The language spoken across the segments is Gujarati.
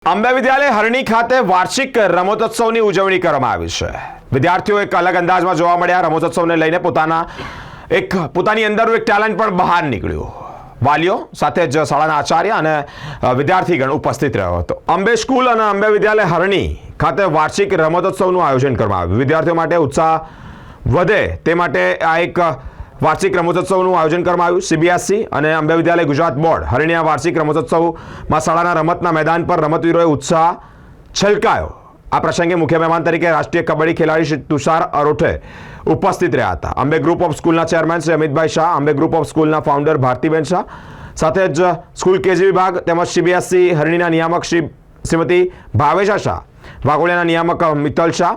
અંબે વિદ્યાલય હરણી ખાતે વાર્ષિક રમતોત્સવની ઉજવણી કરવામાં આવી છે। વિદ્યાર્થીઓ એક અલગ અંદાજમાં જોવા મળ્યા। રમતોત્સવને લઈને પોતાની અંદરનું એક ટેલેન્ટ પણ બહાર નીકળ્યું। વાલીઓ સાથે જ શાળાના આચાર્ય અને વિદ્યાર્થીગણ ઉપસ્થિત રહ્યો હતો। અંબે સ્કૂલ અને અંબે વિદ્યાલય હરણી ખાતે વાર્ષિક રમતોત્સવનું આયોજન કરવામાં આવ્યું। વિદ્યાર્થીઓ માટે ઉત્સાહ વધે તે માટે આ એક વાર્ષિક રમતોત્સવનું આયોજન કરવામાં આવ્યું। સીબીએસઈ અને અંબે વિદ્યાલય ગુજરાત બોર્ડ હરણીના વાર્ષિક રમતોત્સવમાં શાળાના રમતના મેદાન પર રમતવીરોએ ઉત્સાહ છલકાયો। આ પ્રસંગે મુખ્ય મહેમાન તરીકે રાષ્ટ્રીય કબડ્ડી ખેલાડી શ્રી તુષાર અરોઠે ઉપસ્થિત રહ્યા હતા। અંબે ગ્રુપ ઓફ સ્કૂલના chairman Shri Amitbhai Shah, Ambe group of સ્કૂલના ફાઉન્ડર ભારતીબેન શાહ, સાથે જ સ્કૂલ કેજી વિભાગ તેમજ સીબીએસઈ હરણીના નિયામક શ્રીમતી ભાવેશા શાહ, વાઘોડિયાના નિયામક મિત્તલ શાહ,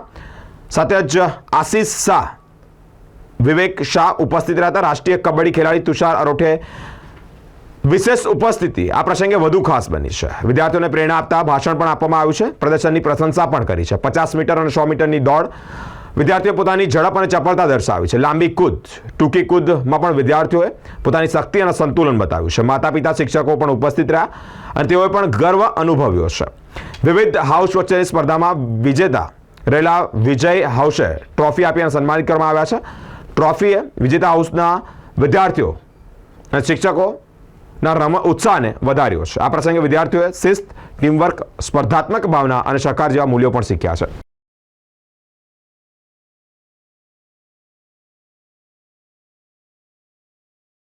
સાથે જ આશીષ શાહ, વિવેક શાહ ઉપસ્થિત રહ્યા હતા। રાષ્ટ્રીય કબડ્ડી ખેલાડી તુષાર અરોઠે વિશેષ ઉપસ્થિતિ આ પ્રસંગે વધુ ખાસ બની છે। વિદ્યાર્થીઓને પ્રેરણા આપતા ભાષણ પણ આપવામાં આવ્યું છે। પ્રદર્શનની પ્રશંસા પણ કરી છે। 50 મીટર અને 100 મીટરની દોડ વિદ્યાર્થીઓએ પોતાની ઝડપ અને ચપળતા દર્શાવી છે। લાંબી કૂદ, ટૂંકી કૂદમાં પણ વિદ્યાર્થીઓએ પોતાની શક્તિ અને સંતુલન બતાવ્યું છે। માતા પિતા શિક્ષકો પણ ઉપસ્થિત રહ્યા અને તેઓએ પણ ગર્વ અનુભવ્યો છે। વિવિધ હાઉસ વચ્ચેની સ્પર્ધામાં વિજેતા રહેલા વિજય હાઉસે ટ્રોફી આપી અને સન્માનિત કરવામાં આવ્યા છે। ટ્રોફીએ વિજેતા હાઉસના વિદ્યાર્થીઓ અને શિક્ષકોના ઉત્સાહને વધાર્યો છે। આ પ્રસંગે વિદ્યાર્થીઓએ શિસ્ત, ટીમવર્ક, સ્પર્ધાત્મક ભાવના અને સહકાર જેવા મૂલ્યો પણ શીખ્યા છે।